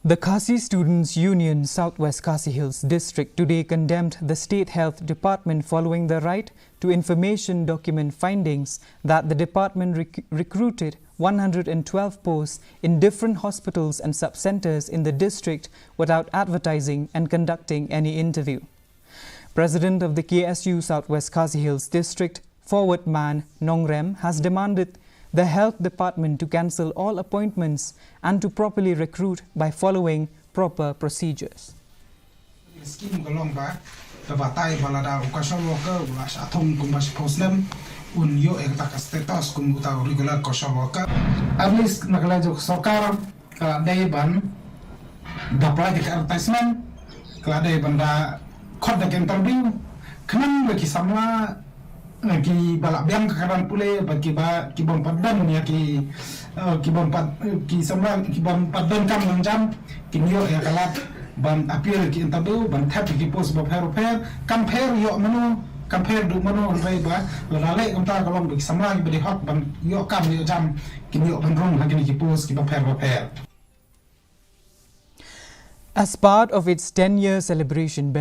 The Khasi Students' Union Southwest Khasi Hills District today condemned the State Health Department following the right to information document findings that the department recruited 112 posts in different hospitals and sub-centers in the district without advertising and conducting any interview. President of the KSU Southwest Khasi Hills District, Forward Man Nongrem, has demanded the Health Department to cancel all appointments and to properly recruit by following proper procedures. Scheme golong ba tabatai balada occasion worker was atom kumbas posnem un yo ekta status kum uta regular occasion worker at least nakalajo sokar kala day ban dapat di advertisement kala day banda khod da interview knan lagi sama lagi balak biang kekaran pule bagi ba kibon padan ya ki kibon pad ki sama kibon padan kam lanjam kinyo ya kalat ban appear ki interview ban tap ki post ba compare yo mano compare du mano rai ba lalale kamta kalong bi sama ki bedi hot ban yo kam yo jam kinyo ban rong lagi ki post ki ba pair. As part of its 10-year celebration,